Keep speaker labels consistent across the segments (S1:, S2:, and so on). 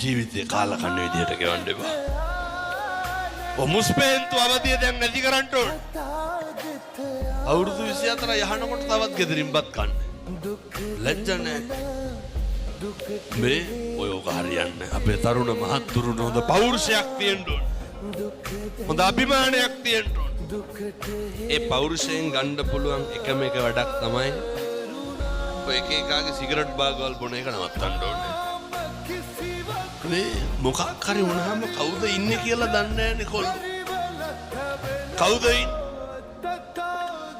S1: ජීවිතේ කාලා කන්න විදියට ගෙවන්න එපා. ඔ මුස්පේන්තු අවදිය දැන් නැති කරන්න ඕන. අවුරුදු 24 යහනකොට තවත් ගෙදරින්පත් කන්න. ලැජ්ජ නැහැ. මේ ඔය ඔක හරියන්නේ. අපේ තරුණ මහත්තුරුන් හොඳ පෞරුෂයක් තියෙන්න ඕන. හොඳ අභිමානයක් තියෙන්න ඕන. ඒ පෞරුෂයෙන් ගන්න පුළුවන් එකම එක වැඩක් තමයි ඔය එක එකාගේ සිගරට් බාගවල් බොන එක නවත්තන්න ඕනේ. මේ මොකක් හරි වුණාම කවුද ඉන්නේ කියලා දන්නේ නැහැනේ කොල්ලෝ. කවුද ඉන්නේ?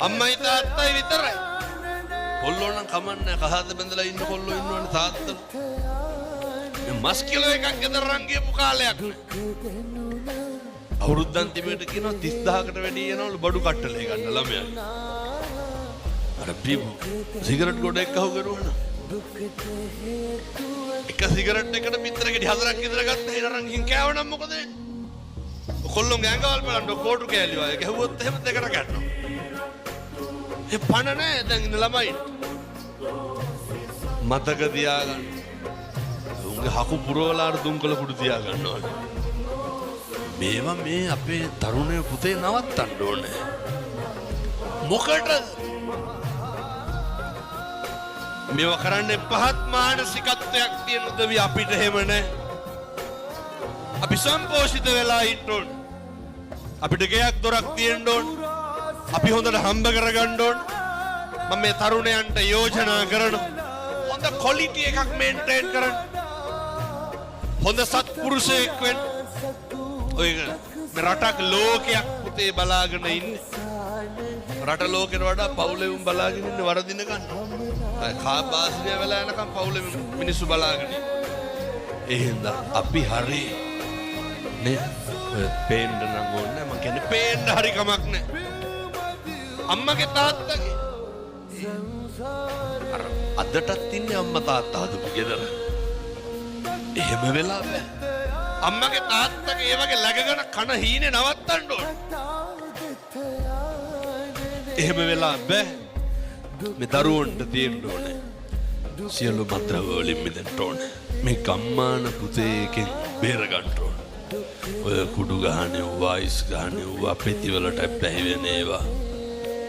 S1: අම්මයි තාත්තයි විතරයි. කොල්ලෝ නම් කමන්නේ කහාද බඳලා ඉන්න කොල්ලෝ ඉන්නවනේ තාත්තලා. මේ මස් කිලෝ එකක් ගෙදර රන් ගියපු කාලයක් නේ. අවුරුද්දන් තිබෙට කියනවා 30000කට වැඩි යනවලු බඩු කට්ටලේ ගන්න ළමයා. අර බීබු සිගරට් ගොඩ එක්ක අහු කරුවන. එක සිගරට් එකට පිටර ගෙඩි 4ක් විතර ගත්තා හිනරන් හින් කෑවනම් මොකද වෙන්නේ? කොල්ලොන්ගේ ඇඟවල් බලන්න කෝටු කෑලි වගේ ගැහුවොත් එහෙම දෙකට ගන්නවා. ඒ පණ නැහැ දැන් ඉන්න ළමයි. මතක තියාගන්න. උන්ගේ හකු පුරවලාට දුම්කල කුඩු තියාගන්නවා. මේවා මේ අපේ තරුණය පුතේ නවත්තන්න ඕනේ. මොකටද? මේවා කරන්නේ පහත් මානසිකත්වයක් තියෙන උදවිය අපිට එහෙම නැහැ. අපි සම්පෝෂිත වෙලා ඉන්න ඕන. අපිට ගෙයක් දොරක් තියෙන්න ඕන. අපි හොඳට හම්බ කරගන්න ඕන. මම මේ තරුණයන්ට යෝජනා කරන හොඳ ක්වොලිටි එකක් මේන්ටේන් කරන්න. හොඳ සත්පුරුෂයෙක් වෙන්න. ඔය මේ රටක් ලෝකයක් පුතේ බලාගෙන ඉන්නේ. රට ලෝකෙට වඩා පවුලේ උන් බලාගෙන ඉන්නේ වරදින ගන්න. කා බාස්නිය වෙලා යනකම් පවුලේ මිනිස්සු බලාගෙන ඉන්නේ. ඒ හින්දා අපි හරි නේ ඔය පේන්න නම් ඕනේ. මම කියන්නේ පේන්න හරි කමක් නැහැ. අම්මගේ තාත්තගේ අර අදටත් ඉන්නේ අම්මා තාත්තා හදපු ගෙදර. එහෙම වෙලා බෑ. අම්මගේ තාත්තගේ ඒ වගේ läගගෙන කන හීනේ නවත්තන්න ඕනේ. එහෙම වෙලා බෑ. මේ දරුවන්ට තියෙන්න ඕනේ. සියලු මත්ද්‍රව්‍ය වලින් මිදෙන්න ඕනේ. මේ ගම්මාන පුතේ එකෙන් බේර ගන්න ඕනේ. ඔය කුඩු ගහන්නේ වයිස් ගහන්නේ අපෙති වලට පැහිවෙන ඒවා.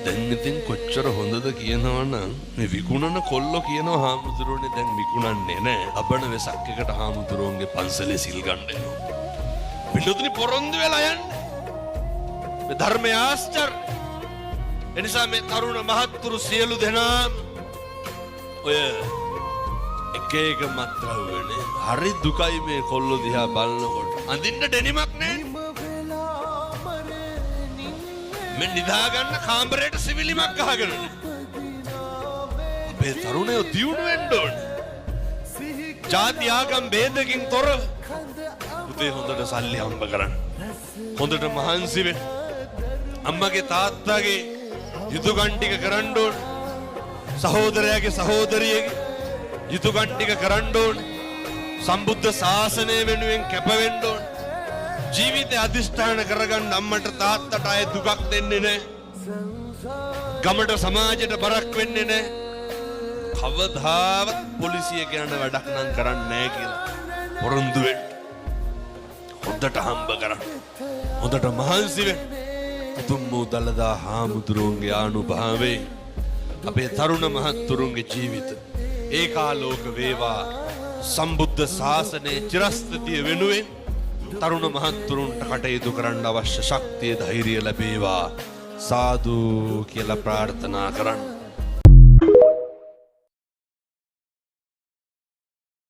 S1: දැන් ඉතින් කොච්චර හොඳද කියනවනම් මේ විකුණන කොල්ලෝ කියනවා හාමුදුරුවනේ දැන් විකුණන්නේ නැහැ. අබණ වෙසක් එකට හාමුදුරුවන්ගේ පන්සලේ සිල් ගන්න එනවා. පිටුතුනි පොරොන්දු වෙලා යන්නේ. මේ ධර්මයේ ආශ්චර්ය. එනිසා මේ තරුණ මහත්තුරු සියලු දෙනා ඔය එක එක මත්ද්‍රව්‍යනේ හරි දුකයි මේ කොල්ලෝ දිහා බලනකොට. අඳින්න ඩෙනිමක් නැහැ. මේ නිදා ගන්න කාමරේට සිවිලිමක් ගහගෙන නේ. අපේ තරුණයෝ දියුණු වෙන්න ඕනේ. ජාති ආගම් ભેදකින් තොරව පුතේ හොඳට සල්ලි හම්බ කරන්න. හොඳට මහන්සි වෙන්න. අම්මගේ තාත්තගේ යුතුයකම් ටික කරන්න ඕනේ. සහෝදරයාගේ සහෝදරියගේ යුතුයකම් ටික කරන්න ඕනේ. සම්බුද්ධ ශාසනය වෙනුවෙන් කැප වෙන්න ඕනේ. ජීවිතය අධිෂ්ඨාන කරගන්න අම්මට තාත්තට අය දුකක් දෙන්නේ නැහැ. ගමට සමාජයට බරක් වෙන්නේ නැහැ. කවදාවත් පොලිසිය කියන වැඩක් නම් කරන්නේ නැහැ කියලා පොරොන්දු වෙන්න. හොඳට හම්බ කරන්න. හොඳට මහන්සි වෙන්න. උතුම් වූ දළදා හාමුදුරුවන්ගේ ආනුභාවයෙන් අපේ තරුණ මහත්තුරුන්ගේ ජීවිත ඒකාලෝක වේවා. සම්බුද්ධ ශාසනයේ චිරස්ථිතිය වෙනුවෙන් තරුණ මහත්තුරුන්ට කටයුතු කරන්න අවශ්‍ය ශක්තිය ධෛර්යය ලැබේවා. සාදු කියලා ප්‍රාර්ථනා කරන්න.